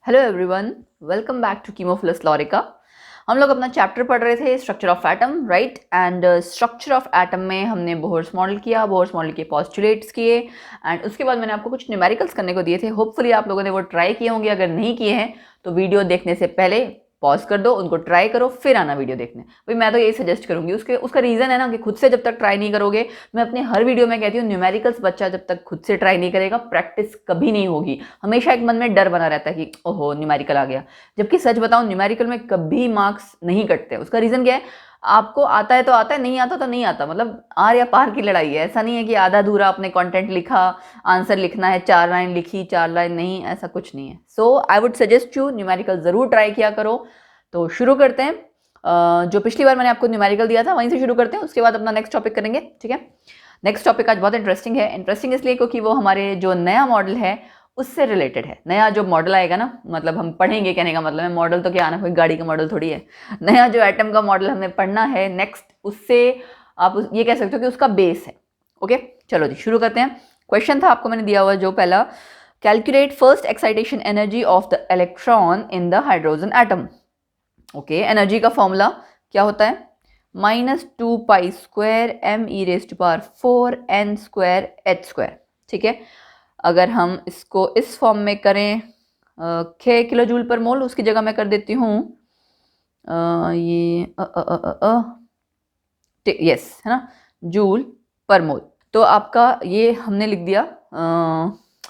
Hello everyone, welcome back to Chemophilus Lorica. हम लोग अपना चैप्टर पढ़ रहे थे structure of atom, right. And structure of atom में हमने बोहर्स मॉडल किया, बोहर्स मॉडल के पोस्टुलेट्स किए एंड उसके बाद मैंने आपको कुछ न्यूमेरिकल्स करने को दिए थे। होपफुली आप लोगों ने वो ट्राई किए होंगे। अगर नहीं किए हैं तो वीडियो देखने से पहले पॉज कर दो, उनको ट्राई करो, फिर आना वीडियो देखने। भाई मैं तो यही सजेस्ट करूंगी। उसका रीज़न है ना कि खुद से जब तक ट्राई नहीं करोगे, मैं अपने हर वीडियो में कहती हूँ न्यूमेरिकल्स बच्चा जब तक खुद से ट्राई नहीं करेगा प्रैक्टिस कभी नहीं होगी। हमेशा एक मन में डर बना रहता है कि ओहो न्यूमेरिकल आ गया। जबकि सच बताऊं, न्यूमेरिकल में कभी मार्क्स नहीं कटते। उसका रीज़न क्या है? आपको आता है तो आता है, नहीं आता तो नहीं आता। मतलब आर या पार की लड़ाई है। ऐसा नहीं है कि आधा अधूरा आपने कंटेंट लिखा, आंसर लिखना है, 4 लाइन लिखी 4 लाइन नहीं, ऐसा कुछ नहीं है। So I would suggest you numerical जरूर ट्राई किया करो। तो शुरू करते हैं। जो पिछली बार मैंने आपको न्यूमेरिकल दिया था वहीं से शुरू करते हैं, उसके बाद अपना नेक्स्ट टॉपिक करेंगे, ठीक है। नेक्स्ट टॉपिक आज बहुत इंटरेस्टिंग है। इंटरेस्टिंग इसलिए क्योंकि वो हमारे जो नया मॉडल है उससे रिलेटेड है। नया जो मॉडल आएगा ना, मतलब हम पढ़ेंगे, कहने का मतलब है मॉडल तो क्या आना, कोई गाड़ी का मॉडल थोड़ी है। नया जो एटम का मॉडल हमें पढ़ना है नेक्स्ट, उससे आप ये कह सकते हो कि उसका बेस है। ओके, चलो जी शुरू करते हैं। क्वेश्चन था आपको मैंने दिया हुआ जो पहला, calculate first excitation energy of the electron in the hydrogen atom. Okay, energy का फॉर्मूला क्या होता है? -2π² m e⁻⁴n² ठीक है। अगर हम इसको इस फॉर्म में करें, 6 किलो जूल पर मोल, उसकी जगह मैं कर देती हूँ ये यस है ना, जूल पर मोल। तो आपका ये हमने लिख दिया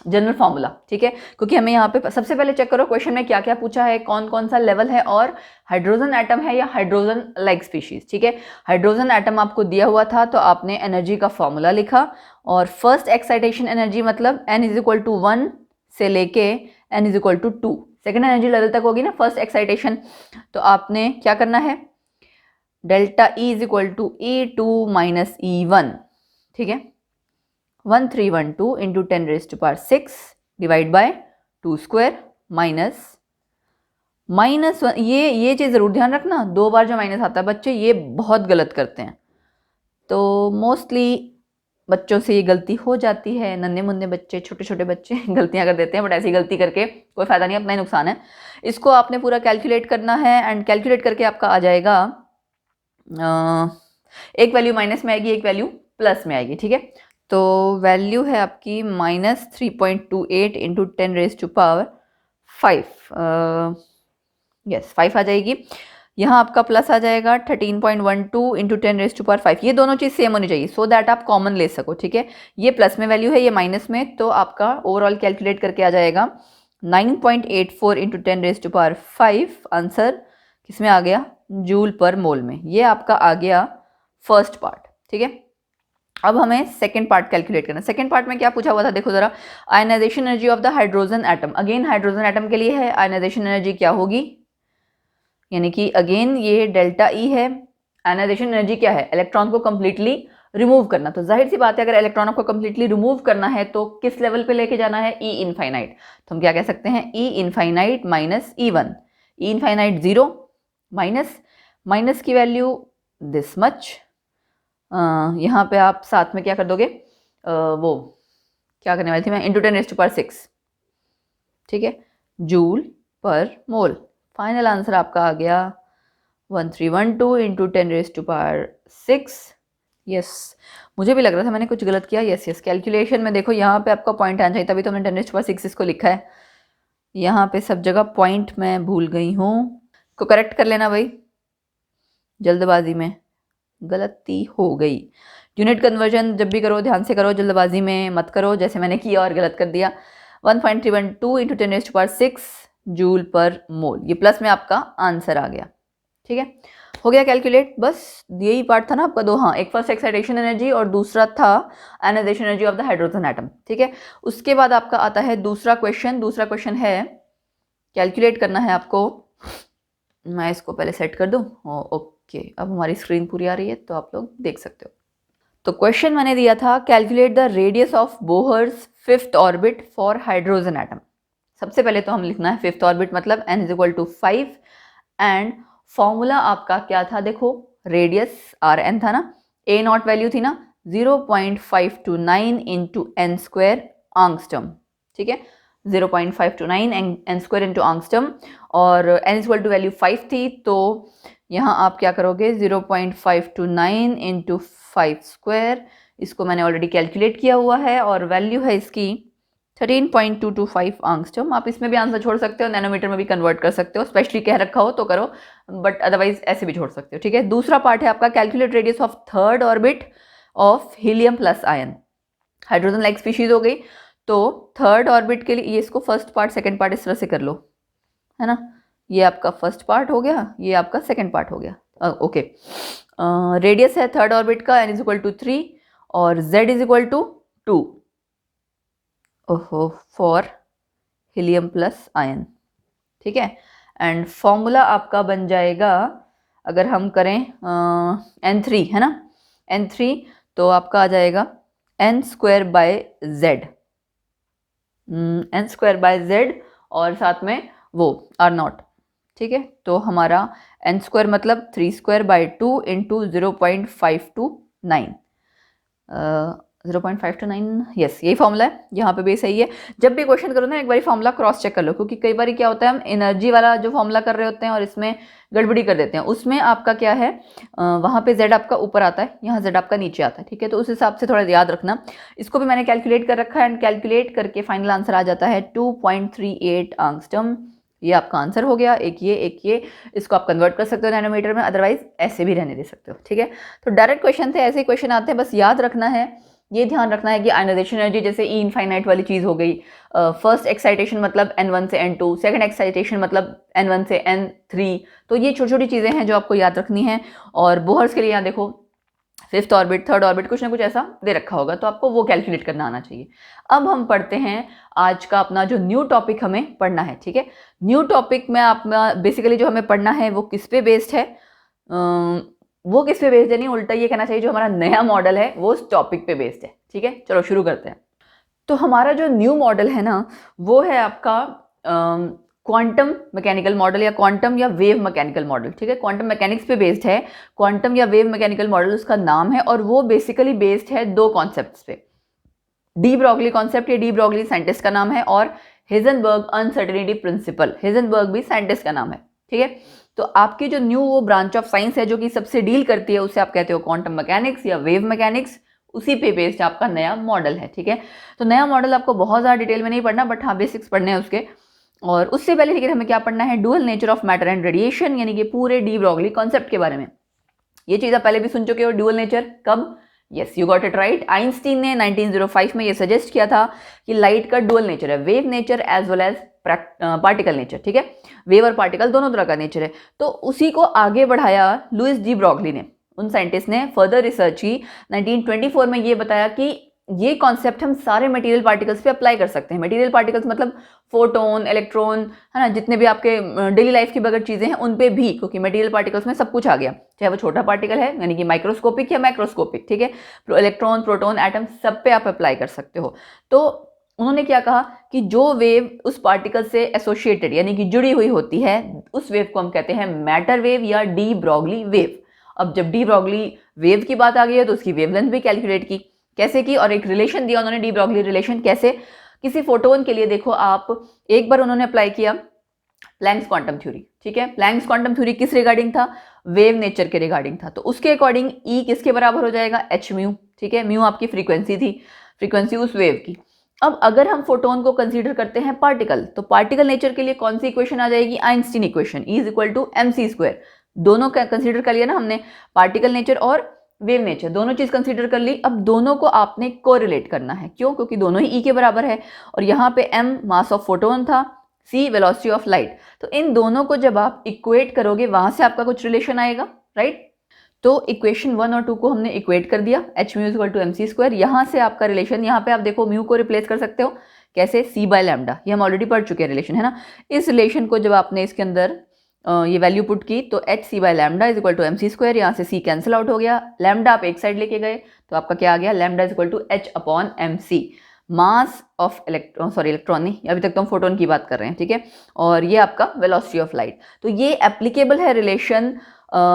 जनरल फॉर्मूला, ठीक है। क्योंकि हमें यहाँ पे सबसे पहले चेक करो क्वेश्चन में क्या क्या पूछा है, कौन कौन सा लेवल है और हाइड्रोजन एटम है या हाइड्रोजन लाइक स्पीशीज, ठीक है। हाइड्रोजन एटम आपको दिया हुआ था तो आपने एनर्जी का फॉर्मूला लिखा और फर्स्ट एक्साइटेशन एनर्जी मतलब n=1 से लेके n=2 सेकेंड एनर्जी लेवल तक होगी ना फर्स्ट एक्साइटेशन। तो आपने क्या करना है, डेल्टा E=E2 - E1, ठीक है। 1312 इंटू 10⁻⁶ डिवाइड बाय 2² माइनस ये चीज़ ज़रूर ध्यान रखना, 2 बार जो माइनस आता है बच्चे ये बहुत गलत करते हैं। तो मोस्टली बच्चों से ये गलती हो जाती है, नन्हे मुन्ने बच्चे, छोटे छोटे बच्चे गलतियां कर देते हैं, बट ऐसी गलती करके कोई फ़ायदा नहीं, अपना ही नुकसान है। इसको आपने पूरा कैलकुलेट करना है एंड कैलकुलेट करके आपका आ जाएगा, एक वैल्यू माइनस में आएगी, एक वैल्यू प्लस में आएगी, ठीक है। तो वैल्यू है आपकी -3.28 इंटू 10⁵5, यस 5 आ जाएगी। यहाँ आपका प्लस आ जाएगा 13.12 इंटू 10⁵5। ये दोनों चीज़ सेम होनी चाहिए सो दैट आप कॉमन ले सको, ठीक है। ये प्लस में वैल्यू है, ये माइनस में, तो आपका ओवरऑल कैलकुलेट करके आ जाएगा 9.84 इंटू 10⁵5। आंसर किस में आ गया? जूल पर मोल में। ये आपका आ गया फर्स्ट पार्ट, ठीक है। अब हमें सेकेंड पार्ट कैलकुलेट करना है। सेकेंड पार्ट में क्या पूछा हुआ था देखो जरा, ionisation energy of the hydrogen atom. Again hydrogen atom के लिए है, आयनाइजेशन एनर्जी क्या होगी, यानी कि अगेन ये डेल्टा ई है। आयनाइजेशन एनर्जी क्या है? इलेक्ट्रॉन को कंप्लीटली रिमूव करना। तो जाहिर सी बात है अगर इलेक्ट्रॉनों को कंप्लीटली रिमूव करना है तो किस लेवल पे लेके जाना है? ई इनफाइनाइट। तो हम क्या कह सकते हैं? ई इनफाइनाइट माइनस E1। ई इनफाइनाइट 0 माइनस की वैल्यू दिस मच। यहाँ पे आप साथ में क्या कर दोगे, वो क्या करने वाली थी मैं, इंटू 10⁻⁶, ठीक है, जूल पर मोल। फाइनल आंसर आपका आ गया 1312 इंटू 10⁻⁶। यस, मुझे भी लग रहा था मैंने कुछ गलत किया। यस कैलकुलेशन में देखो यहाँ पे आपका पॉइंट आना चाहिए, तभी तो हमने 10⁻⁶ इसको लिखा है। यहाँ पे सब जगह पॉइंट मैं भूल गई हूँ, को करेक्ट कर लेना भाई, जल्दबाजी में गलती हो गई। यूनिट कन्वर्जन जब भी करो ध्यान से करो, जल्दबाजी में मत करो जैसे मैंने किया और गलत कर दिया। 1.312 इंटू 10⁻⁶ जूल पर मोल, ये प्लस में आपका आंसर आ गया, ठीक है। हो गया कैलकुलेट, बस यही पार्ट था ना आपका दो। हाँ, एक फर्स्ट एक्साइटेशन एनर्जी और दूसरा था ionisation energy of the hydrogen atom, ठीक है। उसके बाद आपका आता है दूसरा क्वेश्चन। दूसरा क्वेश्चन है कैलकुलेट करना है आपको, मैं इसको पहले सेट कर दूँ। ओके, अब हमारी स्क्रीन पूरी आ रही है तो आप लोग देख सकते हो। तो क्वेश्चन मैंने दिया था calculate the radius of Bohr's fifth orbit for hydrogen atom. सबसे पहले तो हम लिखना है फिफ्थ ऑर्बिट मतलब n=5 एंड फॉर्मूला आपका क्या था देखो, रेडियस Rn था ना, a0 वैल्यू थी ना 0.529 इंटू n² आंगस्ट्रम, ठीक है। 0.529 n स्क्वायर इंटू आंगस्ट्रम, और n इक्वल टू वैल्यू 5 थी, तो यहाँ आप क्या करोगे 0.529 इंटू 5 स्क्वायर, इसको मैंने ऑलरेडी कैलकुलेट किया हुआ है और वैल्यू है इसकी 13.225 आंगस्ट्रम। आप इसमें भी आंसर छोड़ सकते हो, नैनोमीटर में भी कन्वर्ट कर सकते हो, स्पेशली कह रखा हो तो करो, बट अदरवाइज ऐसे भी छोड़ सकते हो। ठीक है, दूसरा पार्ट है आपका calculate radius of third orbit of helium plus ion. Hydrogen like species हो गई, तो थर्ड ऑर्बिट के लिए ये इसको फर्स्ट पार्ट सेकंड पार्ट इस तरह से कर लो, है ना। ये आपका फर्स्ट पार्ट हो गया, ये आपका सेकंड पार्ट हो गया। ओके, रेडियस है थर्ड ऑर्बिट का n इज इक्वल टू 3 और z इज इक्वल टू 2 ओहो फॉर हीलियम प्लस आयन। ठीक है, एंड फॉर्मूला आपका बन जाएगा, अगर हम करें n3 है ना, n3 तो आपका आ जाएगा n square by z, n square by z और साथ में वो r0। ठीक है, तो हमारा n स्क्वायर मतलब 3 स्क्वायर बाय 2 इंटू 0.529, 0.529, यस यही फॉर्मूला है, यहाँ पे भी सही है। जब भी क्वेश्चन करो ना एक बार फॉर्मूला क्रॉस चेक कर लो, क्योंकि कई बार क्या होता है हम एनर्जी वाला जो फॉर्मूला कर रहे होते हैं और इसमें गड़बड़ी कर देते हैं। उसमें आपका क्या है, वहाँ पे z आपका ऊपर आता है, यहाँ z आपका नीचे आता है। ठीक है, तो उस हिसाब से थोड़ा याद रखना। इसको भी मैंने कैलकुलेट कर रखा है एंड कैलकुलेट करके फाइनल आंसर आ जाता है 2.38 आंगस्ट्रम। ये आपका आंसर हो गया, एक ये, इसको आप कन्वर्ट कर सकते हो नैनोमीटर में, अदरवाइज ऐसे भी रहने दे सकते हो। ठीक है, तो डायरेक्ट क्वेश्चन थे, ऐसे क्वेश्चन आते हैं, बस याद रखना है, ये ध्यान रखना है कि आयनाइजेशन एनर्जी जैसे ई इनफाइनाइट वाली चीज़ हो गई, फर्स्ट एक्साइटेशन मतलब n1 से n2, सेकंड एक्साइटेशन मतलब n1 से n3, तो ये छोटी छोटी चीज़ें हैं जो आपको याद रखनी है। और बोहर्स के लिए यहाँ देखो फिफ्थ ऑर्बिट, थर्ड ऑर्बिट, कुछ ना कुछ ऐसा दे रखा होगा, तो आपको वो कैलकुलेट करना आना चाहिए। अब हम पढ़ते हैं आज का अपना जो न्यू टॉपिक हमें पढ़ना है। ठीक है, न्यू टॉपिक में आप बेसिकली जो हमें पढ़ना है वो किस पे बेस्ड है, वो किस पे बेस्ड है नहीं, उल्टा ये कहना चाहिए जो हमारा नया मॉडल है वो उस टॉपिक पे बेस्ड है। ठीक है, चलो शुरू करते हैं। तो हमारा जो न्यू मॉडल है ना वो है आपका क्वांटम मैकेनिकल मॉडल या क्वांटम या वेव मैकेनिकल मॉडल। ठीक है, क्वांटम मैकेनिक्स पे बेस्ड है, क्वांटम या वेव मैकेनिकल मॉडल उसका नाम है, और वो बेसिकली बेस्ड है दो कॉन्सेप्ट्स पे, डी ब्रॉगली कॉन्सेप्ट, ये डी ब्रॉगली साइंटिस्ट का नाम है, और हेजनबर्ग अनसर्टेनिटी प्रिंसिपल, हेजनबर्ग भी साइंटिस्ट का नाम है। ठीक है, तो आपकी जो न्यू वो ब्रांच ऑफ साइंस है जो कि सबसे डील करती है, उसे आप कहते हो क्वांटम मैकेनिक्स या वेव मैकेनिक्स, उसी पे बेस्ड आपका नया मॉडल है। ठीक है, तो नया मॉडल आपको बहुत ज़्यादा डिटेल में नहीं पढ़ना, बट हाँ बेसिक्स पढ़ने हैं उसके। और उससे पहले ठीक है हमें क्या पढ़ना है, dual nature of matter and radiation, यानी कि पूरे डी ब्रॉगली कॉन्सेप्ट के बारे में। ये चीज़ आप पहले भी सुन चुके हो, डुअल नेचर कब, yes you got it right, Einstein ने 1905 में ये सजेस्ट किया था कि लाइट का डुअल नेचर है, wave nature as well as particle nature. ठीक है, वेव और पार्टिकल दोनों तरह का नेचर है, तो उसी को आगे बढ़ाया लुइस डी ब्रॉगली ने, उन साइंटिस्ट ने फर्दर रिसर्च की 1924 में, ये बताया कि ये कॉन्सेप्ट हम सारे मटेरियल पार्टिकल्स पे अप्लाई कर सकते हैं। मटेरियल पार्टिकल्स मतलब फोटोन, इलेक्ट्रॉन, है ना, जितने भी आपके डेली लाइफ की बगैर चीज़ें हैं उन पे भी, क्योंकि मटेरियल पार्टिकल्स में सब कुछ आ गया, चाहे वो छोटा पार्टिकल है यानी कि माइक्रोस्कोपिक या मैक्रोस्कोपिक। ठीक है, इलेक्ट्रॉन, प्रोटॉन, एटम सब पे आप अप्लाई कर सकते हो। तो उन्होंने क्या कहा कि जो वेव उस पार्टिकल से एसोसिएटेड यानी कि जुड़ी हुई होती है, उस वेव को हम कहते हैं मैटर वेव या डी ब्रॉगली वेव। अब जब डी ब्रॉगली वेव की बात आ गई है तो उसकी वेवलेंथ भी कैलकुलेट की, कैसे की, और एक रिलेशन दिया उन्होंने, डी ब्रॉगली रिलेशन। कैसे, किसी फोटोन के लिए देखो आप, एक बार उन्होंने अप्लाई किया प्लैंक्स क्वांटम थ्योरी। ठीक है, प्लैंक्स क्वांटम थ्योरी किस रिगार्डिंग था, वेव नेचर के रिगार्डिंग था, तो उसके अकॉर्डिंग ई किसके बराबर हो जाएगा, एच म्यू। ठीक है, म्यू आपकी फ्रीक्वेंसी थी, फ्रीक्वेंसी उस वेव की। अब अगर हम फोटोन को कंसीडर करते हैं पार्टिकल, तो पार्टिकल नेचर के लिए कौन सी इक्वेशन आ जाएगी, Einstein equation, E is equal to m c square. दोनों कंसीडर कर लिया ना हमने, पार्टिकल नेचर और वेव नेचर, दोनों चीज कंसीडर कर ली। अब दोनों को आपने कोरिलेट करना है, क्यों, क्योंकि दोनों ही ई के बराबर है, और यहाँ पे एम मास ऑफ फोटोन था, सी वेलोसिटी ऑफ लाइट, तो इन दोनों को जब आप इक्वेट करोगे वहां से आपका कुछ रिलेशन आएगा, राइट। तो इक्वेशन 1 और 2 को हमने इक्वेट कर दिया, h mu is equal to m c square. यहाँ से आपका रिलेशन, यहाँ पे आप देखो म्यू को रिप्लेस कर सकते हो, कैसे, सी बाय लैम्डा, ये हम ऑलरेडी पढ़ चुके हैं रिलेशन, है ना। इस रिलेशन को जब आपने इसके अंदर ये वैल्यू पुट की तो h c by lambda is equal to m c square, यहाँ से सी कैंसिल आउट हो गया, लैम्डा आप एक साइड लेके गए तो आपका क्या आ गया, lambda is equal to h upon m c, mass of electron नहीं, अभी तक तो हम फोटोन की बात कर रहे हैं। ठीक है, और ये आपका वेलोसिटी ऑफ लाइट। तो ये एप्लीकेबल है रिलेशन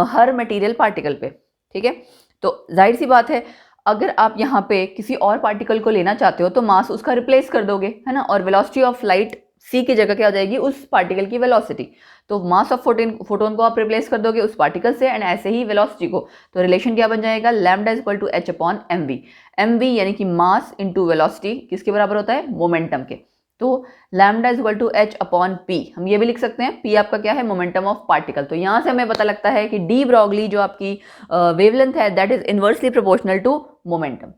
हर मटेरियल पार्टिकल पे। ठीक है, तो जाहिर सी बात है अगर आप यहाँ पे किसी और पार्टिकल को लेना चाहते हो तो मास उसका रिप्लेस कर दोगे, है ना, और वेलोसिटी ऑफ लाइट c की जगह क्या हो जाएगी, उस पार्टिकल की वेलोसिटी। तो मास ऑफ फोटोन को आप रिप्लेस कर दोगे उस पार्टिकल से, एंड ऐसे ही वेलोसिटी को। तो रिलेशन क्या बन जाएगा, lambda is equal to h upon mv। mv यानी कि मास इंटू वेलोसिटी किसके बराबर होता है, मोमेंटम के। तो lambda is equal to h upon p। हम ये भी लिख सकते हैं, p आपका क्या है, मोमेंटम ऑफ पार्टिकल। तो यहाँ से हमें पता लगता है कि डी ब्रॉगली जो आपकी वेवलेंथ है that is inversely proportional to momentum.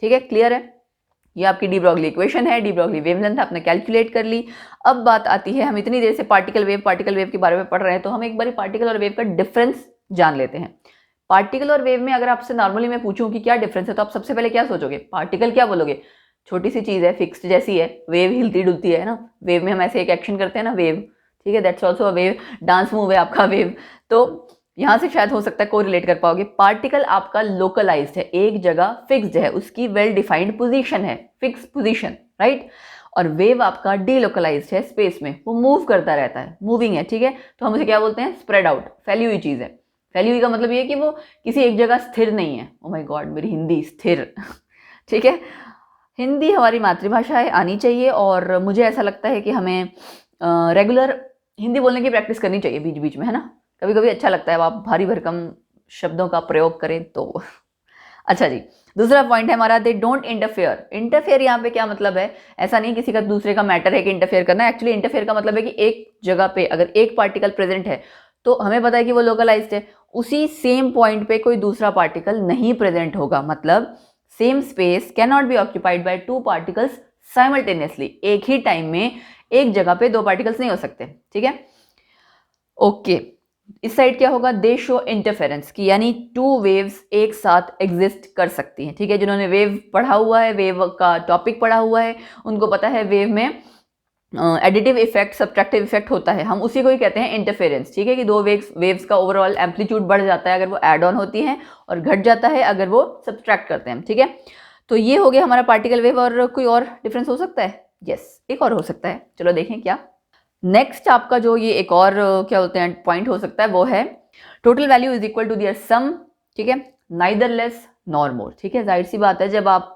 ठीक है, क्लियर है। ये आपकी डी ब्रॉगली इक्वेशन है, डी ब्रॉगली वेवलेंथ आपने कैलकुलेट कर ली। अब बात आती है, हम इतनी देर से पार्टिकल वेव के बारे में पढ़ रहे हैं, तो हम एक बार पार्टिकल और वेव का डिफरेंस जान लेते हैं। पार्टिकल और वेव में अगर आपसे नॉर्मली मैं पूछूं कि क्या डिफरेंस है, तो आप सबसे पहले क्या सोचोगे, पार्टिकल क्या बोलोगे, छोटी सी चीज है, फिक्स्ड जैसी है। वेव हिलती डुलती है ना, वेव में हम ऐसे एक एक्शन करते हैं ना, वेव, ठीक है, that's also a wave, dance move है आपका वेव। तो यहाँ से शायद हो सकता है को रिलेट कर पाओगे। पार्टिकल आपका लोकलाइज्ड है, एक जगह फिक्स्ड है, उसकी वेल डिफाइंड पोजीशन है, फिक्स पोजीशन, राइट। और वेव आपका डीलोकलाइज्ड है, स्पेस में वो मूव करता रहता है, मूविंग है, ठीक है। तो हम उसे क्या बोलते हैं, स्प्रेड आउट, फैली हुई चीज है। फैली हुई का मतलब ये है कि वो किसी एक जगह स्थिर नहीं है। ओ माय गॉड, मेरी हिंदी स्थिर ठीक है, हिंदी हमारी मातृभाषा है, आनी चाहिए। और मुझे ऐसा लगता है कि हमें रेगुलर हिंदी बोलने की प्रैक्टिस करनी चाहिए बीच बीच में, है ना। कभी कभी अच्छा लगता है आप भारी भरकम शब्दों का प्रयोग करें तो अच्छा जी, दूसरा पॉइंट है हमारा, दे डोंट इंटरफेयर। इंटरफेयर यहाँ पे क्या मतलब है, ऐसा नहीं किसी का दूसरे का मैटर है कि इंटरफेयर करना। एक्चुअली इंटरफेयर का मतलब है कि एक जगह पे अगर एक पार्टिकल प्रेजेंट है तो हमें पता है कि वो लोकलाइज्ड है, उसी सेम पॉइंट पे कोई दूसरा पार्टिकल नहीं प्रेजेंट होगा। मतलब same space can not be occupied by two particles simultaneously. एक ही टाइम में एक जगह पे दो पार्टिकल्स नहीं हो सकते, ठीक है। ओके, इस साइड क्या होगा, दे शो इंटरफेरेंस की, यानी टू वेव्स एक साथ एग्जिस्ट कर सकती हैं, ठीक है। जिन्होंने वेव पढ़ा हुआ है, वेव का टॉपिक पढ़ा हुआ है, उनको पता है वेव में एडिटिव इफेक्ट, सब्ट्रैक्टिव इफेक्ट होता है, हम उसी को ही कहते हैं इंटरफेरेंस, ठीक है। कि दो वेव्स का ओवरऑल एम्पलीट्यूड बढ़ जाता है अगर वो एड ऑन होती हैं, और घट जाता है अगर वो सब्ट्रैक्ट करते हैं, ठीक है। तो ये हो गया हमारा पार्टिकल वेव। और कोई और डिफरेंस हो सकता है, यस, एक और हो सकता है, चलो देखें क्या। नेक्स्ट आपका जो ये एक और क्या बोलते हैं पॉइंट हो सकता है, वो है total value is equal to their sum, ठीक है, नाइदर लेस नॉर मोर, ठीक है। जाहिर सी बात है, जब आप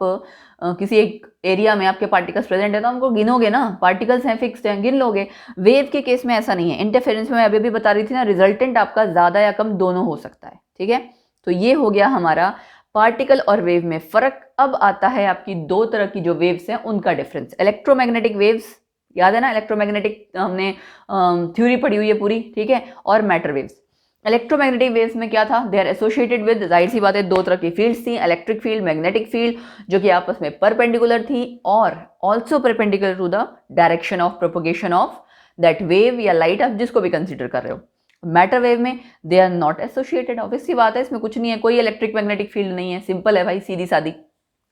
किसी एक एरिया में आपके पार्टिकल्स प्रेजेंट है तो हमको गिनोगे ना, पार्टिकल्स हैं, फिक्स्ड हैं, गिन लोगे। वेव के केस में ऐसा नहीं है, इंटरफेरेंस में मैं अभी भी बता रही थी ना, रिजल्टेंट आपका ज्यादा या कम दोनों हो सकता है, ठीक है। तो ये हो गया हमारा पार्टिकल और वेव में फर्क। अब आता है आपकी दो तरह की जो वेव्स हैं उनका डिफरेंस। इलेक्ट्रोमैग्नेटिक वेव्स, याद है ना, इलेक्ट्रोमैग्नेटिक हमने थ्योरी पढ़ी हुई है पूरी, ठीक है। और मैटर वेव्स, इलेक्ट्रोमैग्नेटिक वेव्स में क्या था, दे आर एसोसिएटेड विद, जाहिर सी बात है, दो तरह की फील्ड्स थी, इलेक्ट्रिक फील्ड, मैग्नेटिक फील्ड, जो कि आपस में परपेंडिकुलर थी और also perpendicular to the direction of propagation of that wave या लाइट, आप जिसको भी कंसिडर कर रहे हो। मैटर वेव में they are not associated, obvious सी बात है, इसमें कुछ नहीं है, कोई इलेक्ट्रिक मैग्नेटिक फील्ड नहीं है, सिंपल है भाई, सीधी सादी।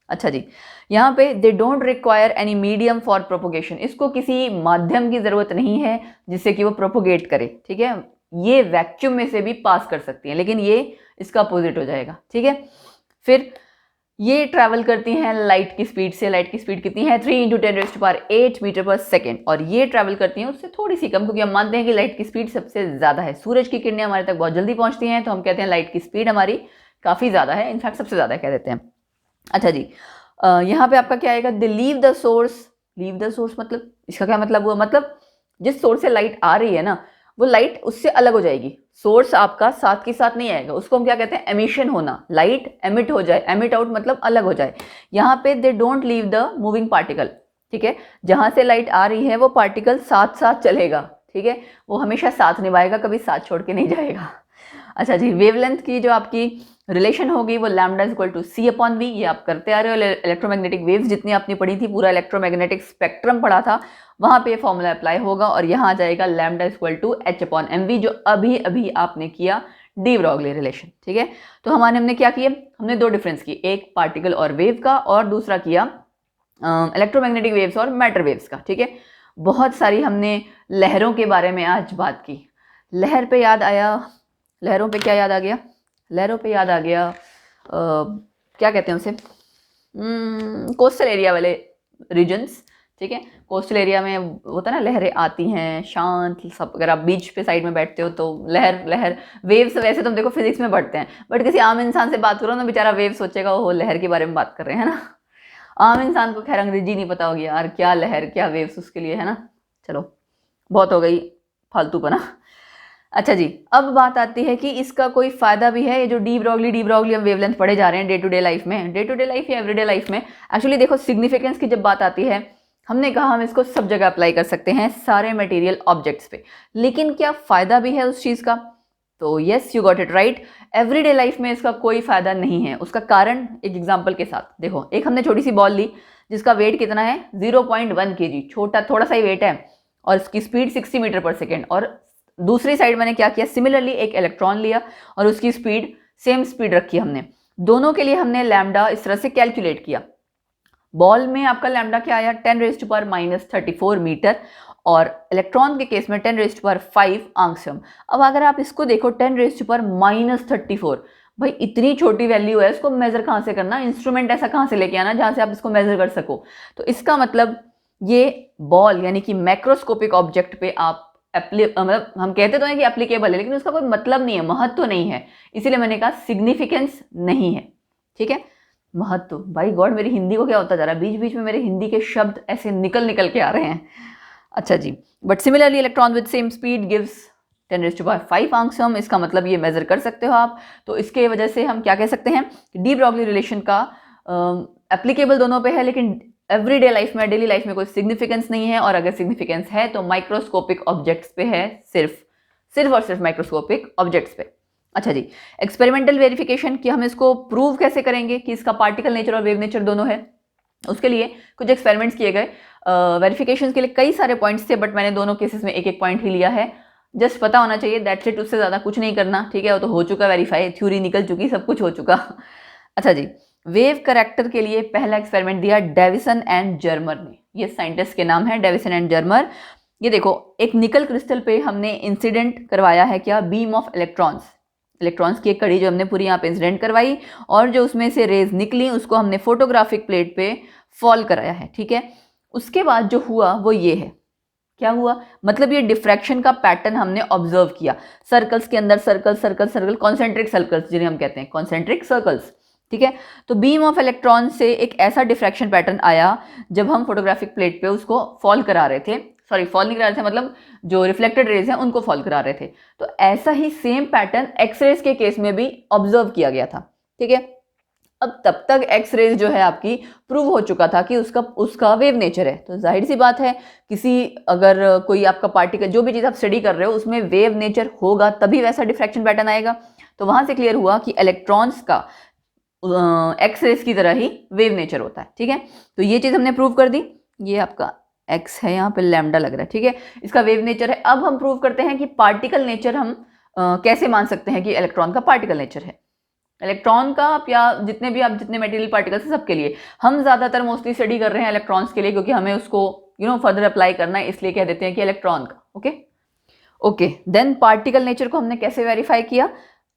अच्छा जी, यहाँ पे they don't require any medium for propagation, इसको किसी माध्यम की जरूरत नहीं है जिससे कि वो प्रोपोगेट करे, ठीक है। ये वैक्यूम में से भी पास कर सकती है, लेकिन ये इसका अपोजिट हो जाएगा, ठीक है। फिर ये ट्रैवल करती हैं लाइट की स्पीड से, लाइट की स्पीड कितनी है, 3 × 10⁸ मीटर पर सेकेंड, और ये ट्रैवल करती हैं उससे थोड़ी सी कम, क्योंकि हम मानते हैं कि लाइट की स्पीड सबसे ज्यादा है। सूरज की किरणें हमारे तक बहुत जल्दी पहुंचती हैं, तो हम कहते हैं लाइट की स्पीड हमारी काफी ज्यादा है, इनफैक्ट सबसे ज्यादा कह देते हैं। अच्छा जी, यहाँ पे आपका क्या आएगा, they leave the source. Leave the source मतलब, इसका क्या मतलब हुआ, मतलब जिस सोर्स से लाइट आ रही है ना, वो लाइट उससे अलग हो जाएगी, सोर्स आपका साथ के साथ नहीं आएगा, उसको हम क्या कहते हैं, एमिशन होना, लाइट एमिट हो जाए, एमिट आउट मतलब अलग हो जाए। यहाँ पे they don't leave the moving particle, ठीक है। जहां से लाइट आ रही है वो पार्टिकल साथ साथ चलेगा, ठीक है, वो हमेशा साथ निभाएगा, कभी साथ छोड़ के नहीं जाएगा। अच्छा जी, वेवलेंथ की जो आपकी रिलेशन होगी वो lambda equal to c upon v, ये आप करते आ रहे हो। इलेक्ट्रोमैग्नेटिक वेव्स जितनी आपने पढ़ी थी, पूरा इलेक्ट्रोमैग्नेटिक स्पेक्ट्रम पढ़ा था, वहां पे फॉर्मूला अप्लाई होगा, और यहाँ आ जाएगा lambda equal to h upon m v, जो अभी अभी आपने किया डी ब्रॉगली रिलेशन, ठीक है। तो हमने क्या किया, हमने दो डिफरेंस की, एक पार्टिकल और वेव का, और दूसरा किया इलेक्ट्रोमैग्नेटिक वेव्स और मैटर वेव्स का, ठीक है। बहुत सारी हमने लहरों के बारे में आज बात की। लहर पे याद आया, लहरों पे क्या याद आ गया, लहरों पे याद आ गया क्या कहते हैं उसे, कोस्टल एरिया वाले रीजन्स, ठीक है। कोस्टल एरिया में होता है ना, लहरें आती हैं शांत सब, अगर आप बीच पे साइड में बैठते हो तो लहर वेव्स वैसे तुम देखो फिजिक्स में पढ़ते हैं, बट किसी आम इंसान से बात करो ना, बेचारा वेव सोचेगा वो लहर के बारे में बात कर रहे हैं ना। आम इंसान को खैर अंग्रेजी नहीं पता होगी यार, क्या लहर क्या वेव्स उसके लिए, है ना। चलो बहुत हो गई फालतूपना। अच्छा जी, अब बात आती है कि इसका कोई फायदा भी है। ये जो डी ब्रॉगली हम वेवलेंथ पढ़े जा रहे हैं डे टू डे लाइफ में, डे टू डे लाइफ या एवरीडे लाइफ में, एक्चुअली देखो सिग्निफिकेंस की जब बात आती है, हमने कहा हम इसको सब जगह अप्लाई कर सकते हैं सारे मटेरियल ऑब्जेक्ट्स पे, लेकिन क्या फायदा भी है उस चीज़ का? तो yes, you got it right, everyday life में इसका कोई फायदा नहीं है। उसका कारण एक एग्जाम्पल के साथ देखो, एक हमने छोटी सी बॉल ली जिसका वेट कितना है 0.1 kg, छोटा थोड़ा सा ही वेट है, और इसकी स्पीड 60 मीटर पर सेकेंड, और दूसरी साइड मैंने क्या किया, सिमिलरली एक इलेक्ट्रॉन लिया और उसकी स्पीड सेम स्पीड रखी हमने, दोनों के लिए हमने लैम्डा इस तरह से कैलकुलेट किया। बॉल में आपका लैम्डा क्या आया 10⁻⁻34 मीटर, और इलेक्ट्रॉन के केस में 10⁻5 एंगस्ट्रॉम। अब अगर आप इसको देखो 10⁻34, भाई इतनी छोटी वैल्यू है, इसको मेजर कहाँ से करना, इंस्ट्रूमेंट ऐसा कहाँ से लेके आना जहाँ से आप इसको मेजर कर सको। तो इसका मतलब ये बॉल यानी कि मैक्रोस्कोपिक ऑब्जेक्ट पे आप मतलब हम कहते तो हैं कि एप्लीकेबल है, लेकिन उसका कोई मतलब नहीं है, महत्व तो नहीं है, इसीलिए मैंने कहा सिग्निफिकेंस नहीं है। ठीक है, महत्व, भाई गॉड मेरी हिंदी को क्या होता जा रहा है, बीच बीच में मेरे हिंदी के शब्द ऐसे निकल के आ रहे हैं। अच्छा जी, but similarly electron with same speed gives 10⁻5 angstrom, इसका मतलब ये मेजर कर सकते हो आप। तो इसके वजह से हम क्या कह सकते हैं, डी ब्रॉगली रिलेशन का एप्लीकेबल दोनों पे है, लेकिन एवरीडे लाइफ में, डेली लाइफ में कोई सिग्निफिकेंस नहीं है, और अगर सिग्निफिकेंस है तो माइक्रोस्कोपिक ऑब्जेक्ट्स पे है, सिर्फ और सिर्फ माइक्रोस्कोपिक ऑब्जेक्ट्स पे। अच्छा जी, एक्सपेरिमेंटल वेरिफिकेशन कि हम इसको प्रूव कैसे करेंगे कि इसका पार्टिकल नेचर और वेव नेचर दोनों है। उसके लिए कुछ एक्सपेरिमेंट्स किए गए, वेरिफिकेशन के लिए कई सारे पॉइंट्स थे, बट मैंने दोनों केसेस में एक एक पॉइंट ही लिया है। जस्ट पता होना चाहिए, दैट्स इट, उससे ज़्यादा कुछ नहीं करना। ठीक है, वो तो हो चुका वेरीफाई, थ्योरी निकल चुकी, सब कुछ हो चुका। अच्छा जी, वेव करेक्टर के लिए पहला एक्सपेरिमेंट दिया डेविसन एंड जर्मर ने, ये साइंटिस्ट के नाम है डेविसन एंड जर्मर। ये देखो, एक निकल क्रिस्टल पे हमने इंसिडेंट करवाया है क्या, बीम ऑफ इलेक्ट्रॉन्स की एक कड़ी जो हमने पूरी यहाँ पे इंसिडेंट करवाई, और जो उसमें से रेज निकली उसको हमने फोटोग्राफिक प्लेट पे फॉल कराया है। ठीक है, उसके बाद जो हुआ वो ये है, क्या हुआ, मतलब ये डिफ्रैक्शन का पैटर्न हमने ऑब्जर्व किया, सर्कल्स के अंदर सर्कल, कॉन्सेंट्रिक सर्कल्स जिन्हें हम कहते हैं कॉन्सेंट्रिक सर्कल्स। ठीक है, तो बीम ऑफ इलेक्ट्रॉन से एक ऐसा डिफ्रैक्शन पैटर्न आया जब हम फोटोग्राफिक प्लेट पे उसको फॉल करा रहे थे, सॉरी फॉल नहीं करा रहे थे, मतलब जो रिफ्लेक्टेड रेज हैं उनको फॉल करा रहे थे। तो ऐसा ही सेम पैटर्न एक्सरेज के केस में भी ऑब्जर्व किया गया था। ठीक है, अब तब तक एक्स रेज जो है आपकी प्रूव हो चुका था कि उसका वेव नेचर है, तो जाहिर सी बात है किसी अगर कोई आपका पार्टिकल जो भी चीज़ आप स्टडी कर रहे हो उसमें वेव नेचर होगा तभी वैसा डिफ्रैक्शन पैटर्न आएगा। तो वहां से क्लियर हुआ कि इलेक्ट्रॉन्स का एक्स रेज की तरह ही वेव नेचर होता है। ठीक है, तो ये चीज़ हमने प्रूव कर दी, ये आपका एक्स है, यहाँ पे लैम्डा लग रहा है। ठीक है, इसका वेव नेचर है। अब हम प्रूव करते हैं कि पार्टिकल नेचर हम कैसे मान सकते हैं कि इलेक्ट्रॉन का पार्टिकल नेचर है। इलेक्ट्रॉन का या जितने मटेरियल पार्टिकल्स हैं सबके लिए, हम ज़्यादातर मोस्टली स्टडी कर रहे हैं इलेक्ट्रॉन्स के लिए, क्योंकि हमें उसको फर्दर अप्लाई करना है, इसलिए कह देते हैं कि इलेक्ट्रॉन का। ओके, देन पार्टिकल नेचर को हमने कैसे वेरीफाई किया।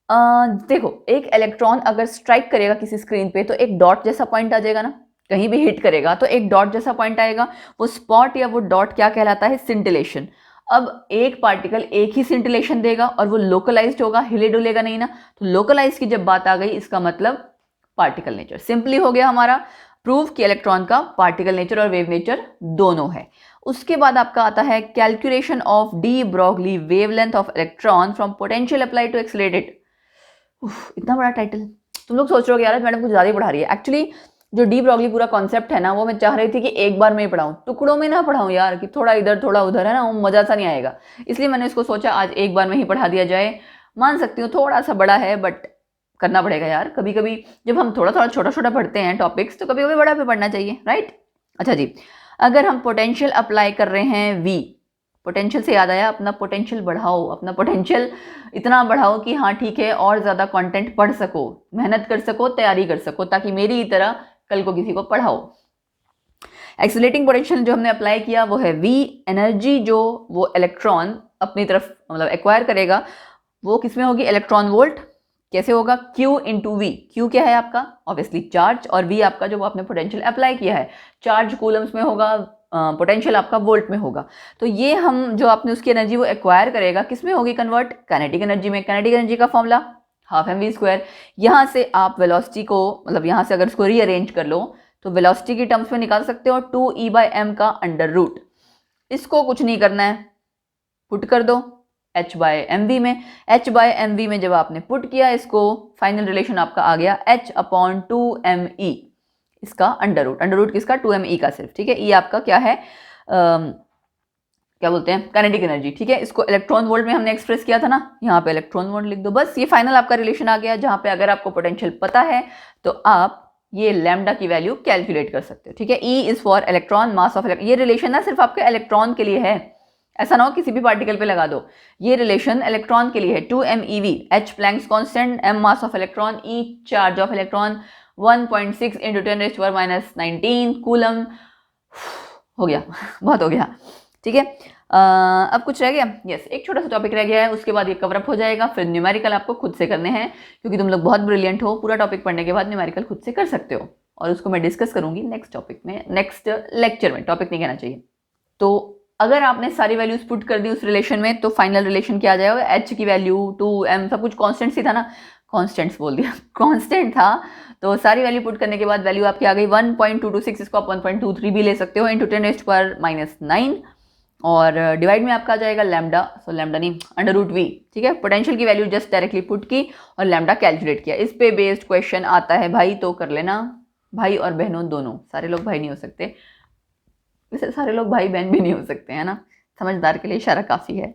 देखो, एक इलेक्ट्रॉन अगर स्ट्राइक करेगा किसी स्क्रीन पे तो एक डॉट जैसा पॉइंट आ जाएगा ना, कहीं भी हिट करेगा तो एक डॉट जैसा पॉइंट आएगा, वो स्पॉट या वो डॉट क्या कहलाता है, सिंटिलेशन। अब एक पार्टिकल एक ही सिंटिलेशन देगा और वो लोकलाइज्ड होगा, हिले डुलेगा नहीं ना, तो लोकलाइज की जब बात आ गई इसका मतलब पार्टिकल नेचर सिंपली हो गया हमारा प्रूव कि इलेक्ट्रॉन का पार्टिकल नेचर और वेव नेचर दोनों है। उसके बाद आपका आता है calculation of de Broglie wavelength of electron from potential apply to accelerated. इतना बड़ा टाइटल, तुम लोग सोच रहे हो यार मैडम कुछ ज़्यादा ही पढ़ा रही है। एक्चुअली जो डी ब्रॉगली पूरा कॉन्सेप्ट है ना, वो मैं चाह रही थी कि एक बार में ही पढ़ाऊँ, टुकड़ों में ना पढ़ाऊँ यार, कि थोड़ा इधर थोड़ा उधर, है ना, वो मज़ा सा नहीं आएगा। इसलिए मैंने इसको सोचा आज एक बार में ही पढ़ा दिया जाए। मान सकती हूँ थोड़ा सा बड़ा है, बट करना पड़ेगा यार, कभी कभी जब हम थोड़ा थोड़ा छोटा छोटा पढ़ते हैं टॉपिक्स तो कभी कभी बड़ा भी पढ़ना चाहिए, राइट। अच्छा जी, अगर हम पोटेंशियल अप्लाई कर रहे हैं V, पोटेंशियल से याद आया, अपना पोटेंशियल बढ़ाओ, अपना पोटेंशियल इतना बढ़ाओ कि हाँ ठीक है और ज़्यादा कंटेंट पढ़ सको, मेहनत कर सको, तैयारी कर सको, ताकि मेरी तरह कल को किसी को पढ़ाओ। एक्सीलरेटिंग पोटेंशियल जो हमने अप्लाई किया वो है V, एनर्जी जो वो इलेक्ट्रॉन अपनी तरफ मतलब एक्वायर करेगा वो किस में होगी, इलेक्ट्रॉन वोल्ट। कैसे होगा, Q इंटू V। Q क्या है आपका, ऑब्वियसली चार्ज, और V आपका जो वो आपने पोटेंशियल अप्लाई किया है, चार्ज कूलम्स में होगा, पोटेंशियल आपका वोल्ट में होगा। तो ये हम जो आपने उसकी एनर्जी वो एक्वायर करेगा, किस में होगी कन्वर्ट? काइनेटिक एनर्जी में। काइनेटिक एनर्जी का formula half m v square. यहाँ से आप वेलोसिटी को, मतलब यहाँ से अगर इसको रीअरेंज कर लो तो वेलोसिटी की टर्म्स में निकाल सकते हो 2E/m का अंडर रूट। इसको कुछ नहीं करना है, पुट कर दो h/mv में। h/mv में जब आपने पुट किया इसको, फाइनल रिलेशन आपका आ गया h/2me, इसका अंडर रूट। अंडर रूट किसका? 2me का सिर्फ, ठीक है। ये आपका क्या है, क्या बोलते हैं, काइनेटिक एनर्जी, ठीक है। इसको इलेक्ट्रॉन वोल्ट में हमने एक्सप्रेस किया था ना, यहाँ पे इलेक्ट्रॉन वोल्ट लिख दो बस। ये फाइनल आपका रिलेशन आ गया, जहाँ पे अगर आपको पोटेंशियल पता है तो आप ये लैम्डा की वैल्यू कैलकुलेट कर सकते हो, ठीक है। E is for electron, mass of ये रिलेशन ना सिर्फ आपके इलेक्ट्रॉन के लिए है, ऐसा ना हो किसी भी पार्टिकल पे लगा दो। ये रिलेशन इलेक्ट्रॉन के लिए है। 2mev, h Planck's constant, m mass of electron, E charge of electron, 1.6 × 10⁻⁻19 coulomb. हो गया बहुत हो गया, ठीक है। अब कुछ रह गया? यस, एक छोटा सा टॉपिक रह गया है, उसके बाद ये कवर अप हो जाएगा। फिर न्यूमेरिकल आपको खुद से करने हैं, क्योंकि तुम लोग बहुत ब्रिलियंट हो। पूरा टॉपिक पढ़ने के बाद न्यूमेरिकल खुद से कर सकते हो, और उसको मैं डिस्कस करूंगी नेक्स्ट टॉपिक में, नेक्स्ट लेक्चर में। टॉपिक नहीं कहना चाहिए। तो अगर आपने सारी वैल्यूज पुट कर दी उस रिलेशन में, तो फाइनल रिलेशन क्या आ जाएगा? h की वैल्यू 2m, सब कुछ कॉन्स्टेंट सी था ना, कॉन्स्टेंट्स बोल दिया, कांस्टेंट था। तो सारी वैल्यू पुट करने के बाद वैल्यू आपकी आ गई 1.226, इसको आप 1.23 भी ले सकते हो, इंटू 10⁻⁻9, और डिवाइड में आपका आ जाएगा लैम्डा, सो लैम्डा नहीं, अंडर रूट v, ठीक है। पोटेंशियल की वैल्यू जस्ट डायरेक्टली पुट की और लैम्डा कैलकुलेट किया। इस पे बेस्ड क्वेश्चन आता है भाई, तो कर लेना। भाई और बहनों दोनों, सारे लोग भाई नहीं हो सकते, वैसे सारे लोग भाई बहन भी नहीं हो सकते, है ना। समझदार के लिए इशारा काफ़ी है।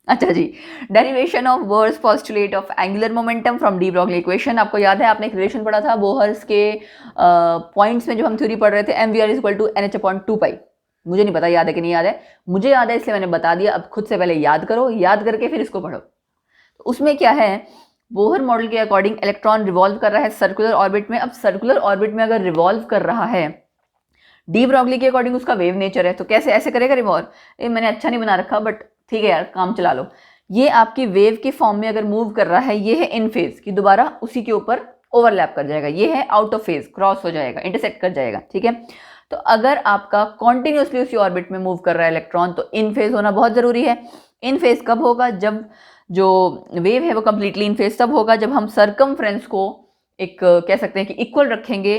अच्छा जी, derivation of Bohr's postulate of angular momentum from de Broglie equation. आपको याद है, आपने एक रिलेशन पढ़ा था बोहर्स के पॉइंट्स में, जो हम थ्योरी पढ़ रहे थे, mvr = nh/2π। मुझे नहीं पता याद है कि नहीं याद है, मुझे याद है इसलिए मैंने बता दिया। अब खुद से पहले याद करो, याद करके फिर इसको पढ़ो। तो उसमें क्या है, बोहर मॉडल के अकॉर्डिंग इलेक्ट्रॉन रिवॉल्व कर रहा है सर्कुलर ऑर्बिट में। अब सर्कुलर ऑर्बिट में अगर रिवॉल्व कर रहा है, डी ब्रॉगली के अकॉर्डिंग उसका वेव नेचर है, तो कैसे ऐसे करेगा रिवॉल्व? ये मैंने अच्छा नहीं बना रखा, बट ठीक है यार, काम चला लो। ये आपकी वेव के फॉर्म में अगर मूव कर रहा है, ये है इन फेज की, दोबारा उसी के ऊपर ओवरलैप कर जाएगा। ये है आउट ऑफ फेज, क्रॉस हो जाएगा, इंटरसेक्ट कर जाएगा, ठीक है। तो अगर आपका कॉन्टिन्यूसली उसी ऑर्बिट में मूव कर रहा है इलेक्ट्रॉन, तो इन फेज होना बहुत जरूरी है। इन फेज कब होगा? जब जो वेव है वो कंप्लीटली इन फेज तब होगा जब हम सरकमफ्रेंस को एक कह सकते हैं कि इक्वल रखेंगे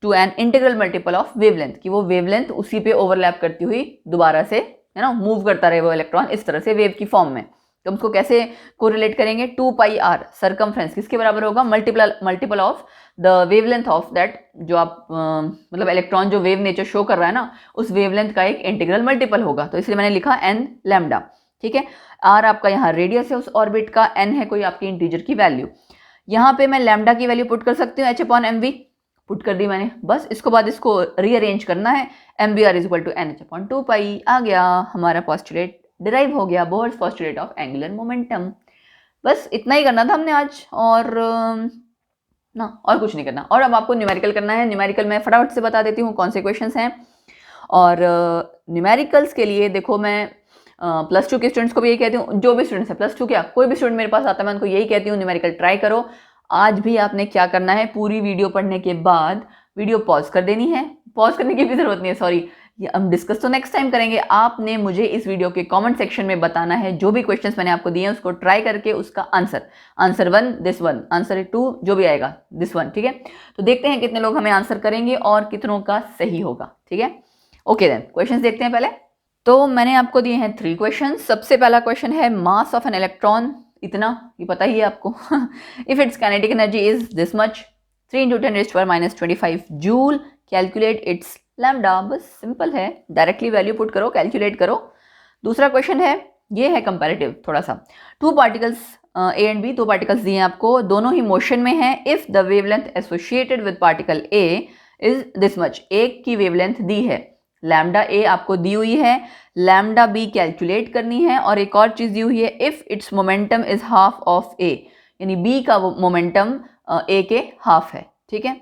to an integral multiple of wavelength, कि वो वेवलेंथ उसी पे ओवरलैप करती हुई दोबारा से, है ना, मूव करता रहे वो इलेक्ट्रॉन इस तरह से वेव की फॉर्म में। तो हम उसको कैसे कोरिलेट करेंगे? 2πr सरकमफ्रेंस किसके बराबर होगा? Multiple of the wavelength of that, जो आप मतलब इलेक्ट्रॉन जो वेव नेचर शो कर रहा है ना, उस वेवलेंथ का एक इंटीग्रल मल्टीपल होगा। तो इसलिए मैंने लिखा n लैम्डा, ठीक है। r आपका यहाँ रेडियस है उस ऑर्बिट का, n है कोई आपकी इंटीजर की वैल्यू। यहाँ पे मैं लैम्डा की वैल्यू पुट कर सकती हूँ, h/mv पुट कर दी मैंने, बस। इसको बाद इसको रीअरेंज करना है, mvr = nh/2π। आ गया हमारा पोस्टुलेट, डिराइव हो गया, Bohr's postulate of angular momentum. बस इतना ही करना था हमने आज, और ना और कुछ नहीं करना। और अब आपको न्यूमेरिकल करना है। न्यूमेरिकल मैं फटाफट से बता देती हूँ कौन से क्वेश्चंस हैं। और न्यूमेरिकल्स के लिए देखो, मैं +2 के स्टूडेंट्स को भी यही कहती हूँ, जो भी स्टूडेंट्स है +2 क्या, कोई भी स्टूडेंट मेरे पास आता है, मैं उनको यही कहती हूँ न्यूमेरिकल ट्राई करो। आज भी आपने क्या करना है, पूरी वीडियो पढ़ने के बाद वीडियो पॉज कर देनी है। पॉज करने की भी जरूरत नहीं है, सॉरी, हम डिस्कस तो नेक्स्ट टाइम करेंगे। आपने मुझे इस वीडियो के कमेंट सेक्शन में बताना है, जो भी क्वेश्चंस मैंने आपको दिए हैं उसको ट्राई करके उसका आंसर 1 दिस 1, आंसर 2 जो भी आएगा दिस 1, ठीक है। तो देखते हैं कितने लोग हमें आंसर करेंगे और कितनों का सही होगा, ठीक है। ओके देन, क्वेश्चंस देखते हैं पहले। तो मैंने आपको दिए हैं 3 क्वेश्चन। सबसे पहला क्वेश्चन है मास ऑफ एन इलेक्ट्रॉन, इतना ये पता ही है आपको। If it's kinetic energy is this much, 3 × 10⁻⁻25 joule, calculate its lambda. बस सिंपल है, डायरेक्टली वैल्यू पुट करो, कैलकुलेट करो। दूसरा क्वेश्चन है, ये है कंपैरेटिव थोड़ा सा। 2 particles A and B, 2 particles दिए हैं आपको, दोनों ही मोशन में हैं। If the wavelength associated with particle A is this much, एक की वेवलेंथ दी है, लैम्डा ए आपको दी हुई है, लैम्डा बी कैलकुलेट करनी है। और एक और चीज दी हुई है, if it's momentum is half of A, यानी बी का वो मोमेंटम ए के हाफ है, ठीक है।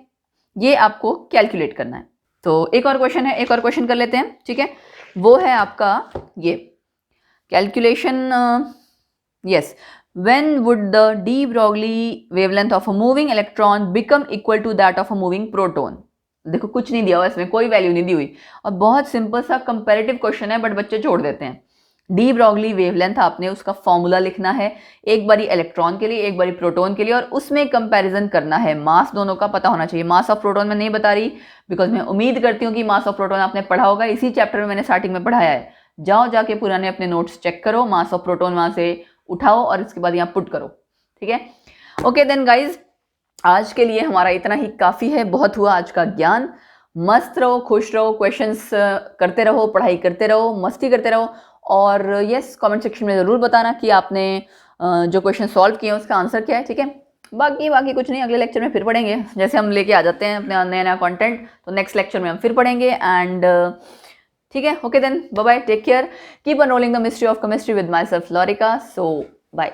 ये आपको कैलकुलेट करना है। तो एक और क्वेश्चन है, एक और क्वेश्चन कर लेते हैं, ठीक है। वो है आपका ये calculation, yes, when would the de Broglie wavelength of a moving electron become equal to that of a moving proton. देखो कुछ नहीं दिया हुआ इसमें, कोई वैल्यू नहीं दी हुई, और बहुत सिंपल सा कंपैरेटिव क्वेश्चन है, बट बच्चे छोड़ देते हैं। डी ब्रॉगली वेवलेंथ आपने उसका फॉर्मूला लिखना है, एक बारी इलेक्ट्रॉन के लिए एक बारी प्रोटॉन के लिए, और उसमें कंपैरिजन करना है। मास दोनों का पता होना चाहिए। मास ऑफ प्रोटॉन मैं नहीं बता रही बिकॉज मैं उम्मीद करती हूँ कि मास ऑफ प्रोटॉन आपने पढ़ा होगा, इसी चैप्टर में मैंने स्टार्टिंग में पढ़ाया है। जाओ जाके पुराने अपने नोट्स चेक करो, मास ऑफ प्रोटॉन वहां से उठाओ और इसके बाद यहाँ पुट करो, ठीक है। ओके देन गाइज, आज के लिए हमारा इतना ही काफी है, बहुत हुआ आज का ज्ञान। मस्त रहो, खुश रहो, क्वेश्चंस करते रहो, पढ़ाई करते रहो, मस्ती करते रहो, और यस कमेंट सेक्शन में ज़रूर बताना कि आपने जो क्वेश्चन सॉल्व किए उसका आंसर क्या है, ठीक है। बाकी कुछ नहीं, अगले लेक्चर में फिर पढ़ेंगे, जैसे हम लेके आ जाते हैं अपना नया नया कंटेंट, तो नेक्स्ट लेक्चर में हम फिर पढ़ेंगे। एंड ठीक है, okay then, bye bye, take care, keep unrolling the mystery of chemistry with myself Lorica. So bye.